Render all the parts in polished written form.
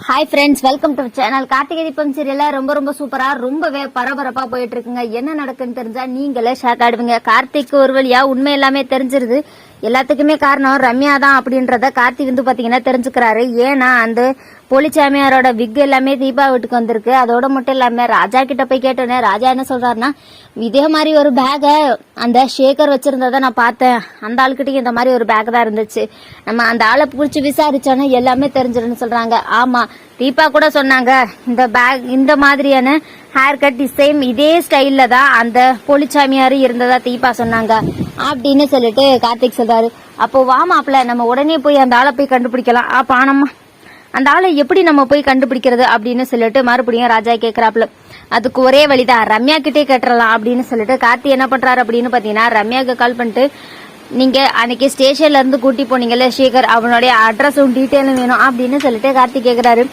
Hi friends, welcome to channel. Karthigai Deepam சீரியல்ல ரொம்ப சூப்பரா ரொம்பவே பரபரப்பா போயிட்டு இருக்குங்க. என்ன நடக்குன்னு தெரிஞ்சா நீங்களே ஷாக் ஆடுவீங்க. கார்த்திக்கு ஒரு வழியா உண்மை எல்லாமே தெரிஞ்சிருது. எல்லாத்துக்குமே காரணம் ரம்யா தான் அப்படின்றத கார்த்திக் வந்து பாத்தீங்கன்னா தெரிஞ்சுக்கிறாரு. ஏன்னா அந்த போலிச்சாமியாரோட விக் எல்லாமே தீபா வீட்டுக்கு வந்திருக்கு. அதோட மட்டும் இல்லாம ராஜா கிட்ட போய் கேட்டோன்னே ராஜா என்ன சொல்றாருன்னா, இதே மாதிரி ஒரு பேக அந்த ஷேகர் வச்சிருந்ததை நான் பார்த்தேன். அந்த ஆளுக்கிட்டையும் இந்த மாதிரி ஒரு பேக் தான் இருந்துச்சு. நம்ம அந்த ஆளை பிடிச்சி விசாரிச்சோன்னா எல்லாமே தெரிஞ்சிருன்னு சொல்றாங்க. ஆமா, தீபா கூட சொன்னாங்க இந்த பேக் இந்த மாதிரியான ஹேர் கட் சேம் இதே ஸ்டைல்ல தான் அந்த போலிச்சாமியாரு இருந்ததா தீபா சொன்னாங்க அப்படின்னு சொல்லிட்டு கார்த்திக் சொல்றாரு. அப்போ வா மாப்பிள்ள, நம்ம உடனே போய் அந்த ஆளை போய் கண்டுபிடிக்கலாம். அப்ப நம்ம அந்த ஆளை எப்படி நம்ம போய் கண்டுபிடிக்கிறது அப்படின்னு சொல்லிட்டு மறுபடியும் ராஜா கேட்கிறாப்புல. அதுக்கு ஒரே வழிதான், ரம்யா கிட்டே கேட்டுறலாம் அப்படின்னு சொல்லிட்டு கார்த்தி என்ன பண்றாரு அப்படின்னு பாத்தீங்கன்னா ரம்யாவுக்கு கால் பண்ணிட்டு, நீங்க அன்னைக்கு ஸ்டேஷன்ல இருந்து கூட்டி போனீங்கல்ல ஷேகர், அவனுடைய அட்ரஸும் டீட்டெயிலும் வேணும் அப்படின்னு சொல்லிட்டு கார்த்தி கேக்குறாரு.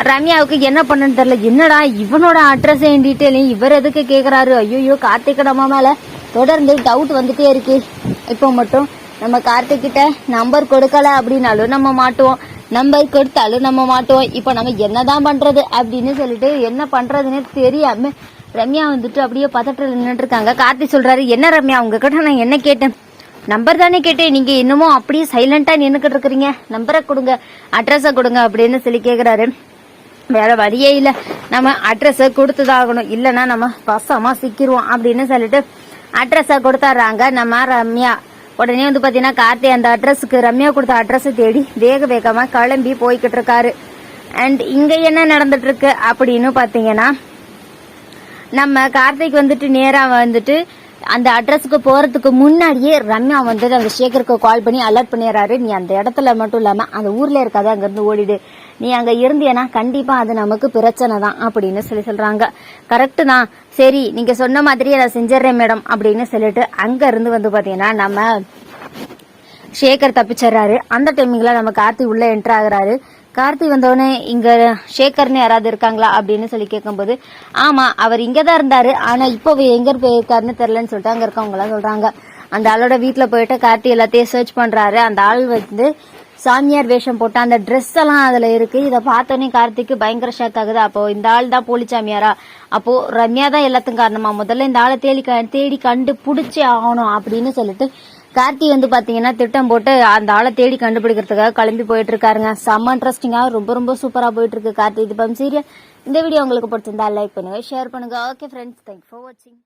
ரம்யாவுக்கு என்ன பண்ணுன்னு தெரியல. என்னடா இவனோட அட்ரஸையும் டீட்டெயிலையும் இவர் எதுக்கு கேக்குறாரு? ஐயோ, கார்த்திக் நம்ம மேல தொடர்ந்து டவுட் வந்துட்டே இருக்கு. இப்போ மட்டும் நம்ம கார்த்திக் கிட்ட நம்பர் கொடுக்கல அப்படின்னாலும் நம்ம மாட்டுவோம், நம்பர் கொடுத்தாலும் நம்ம மாட்டுவோம். இப்போ நம்ம என்னதான் பண்றது அப்படின்னு சொல்லிட்டு என்ன பண்றதுன்னு தெரியாம ரம்யா வந்துட்டு அப்படியே பதற்றல நின்றுட்டு இருக்காங்க. கார்த்தி சொல்றாரு, என்ன ரம்யா, உங்ககிட்ட நான் என்ன கேட்டேன்? நம்பர் தானே கேட்டேன், நீங்க இன்னமும் அப்படியே சைலண்டா நின்னுக்கிட்டு இருக்கிறீங்க. நம்பரை கொடுங்க, அட்ரஸ கொடுங்க அப்படின்னு சொல்லி கேக்குறாரு. வேற வழியே இல்ல, நம்ம அட்ரஸ கொடுத்துதாகணும், இல்லைன்னா நம்ம பசமா சிக்கிருவோம் அப்படின்னு சொல்லிட்டு அட்ரஸ கொடுத்தாடுறாங்க நம்ம ரம்யா. உடனே வந்து பாத்தீங்கன்னா கார்த்தி அந்த அட்ரஸுக்கு ரம்யா கொடுத்த அட்ரஸ் தேடி வேகமா கிளம்பி போய்கிட்டு இருக்காரு. அண்ட் இங்க என்ன நடந்துட்டு இருக்கு அப்படின்னு பாத்தீங்கன்னா, நம்ம கார்த்திக் வந்துட்டு நேரா வந்துட்டு அந்த அட்ரஸுக்கு போறதுக்கு முன்னாடியே ரம்யா வந்து அந்த ஷேகருக்கு கால் பண்ணி அலர்ட் பண்ணிடுறாரு. நீ அந்த இடத்துல மட்டும் இல்லாம அந்த ஊர்ல இருக்காது, அங்க இருந்து ஓடிடு. நீ அங்க இருந்தியனா கண்டிப்பா அது நமக்கு பிரச்சனை தான் அப்படின்னு சொல்றாங்க. கரெக்ட் தான், சரி நீங்க சொன்ன மாதிரியே நான் செஞ்சிடறேன் மேடம் அப்படின்னு சொல்லிட்டு அங்க இருந்து வந்து பாத்தீங்கன்னா நம்ம ஷேகர் தப்பிச்சிடறாரு. அந்த டைமிங்ல நம்ம கார்த்தி உள்ள என்டர் ஆகுறாரு. கார்த்தி வந்தோடனே இங்க ஷேகர்னு யாராவது இருக்காங்களா அப்படின்னு சொல்லி கேட்கும்போது, ஆமா அவர் இங்கதான் இருந்தாரு, ஆனா இப்போ எங்க போயிருக்காருன்னு தெரியலன்னு சொல்லிட்டு அங்க இருக்கவங்க எல்லாம் சொல்றாங்க. அந்த ஆளோட வீட்டுல போயிட்டு கார்த்தி எல்லாத்தையும் சர்ச் பண்றாரு. அந்த ஆள் வந்து சாமியார் வேஷம் போட்டு அந்த ட்ரெஸ் எல்லாம் அதுல இருக்கு. இதை பார்த்தோன்னே கார்த்திக்கு பயங்கர ஷாக் ஆகுது. அப்போ இந்த ஆள் தான் போலிச்சாமியாரா? அப்போ ரம்யா தான் எல்லாத்துக்கும் காரணமா? முதல்ல இந்த ஆளை தேடி கண்டு பிடிச்சி ஆகணும் அப்படின்னு சொல்லிட்டு கார்த்தி வந்து பாத்தீங்கன்னா திட்டம் போட்டு அந்த ஆளை தேடி கண்டுபிடிக்கிறதுக்காக கிளம்பி போயிட்டு இருக்காருங்க. செம்ம இன்ட்ரெஸ்டிங்கா ரொம்ப சூப்பரா போயிட்டு இருக்கு கார்த்தி தீபம் சீரியல். இந்த வீடியோ உங்களுக்கு பிடிச்சிருந்தா லைக் பண்ணுங்க, ஷேர் பண்ணுங்க. ஓகே ஃப்ரெண்ட்ஸ், தேங்க்ஸ் ஃபார் வாட்சிங்.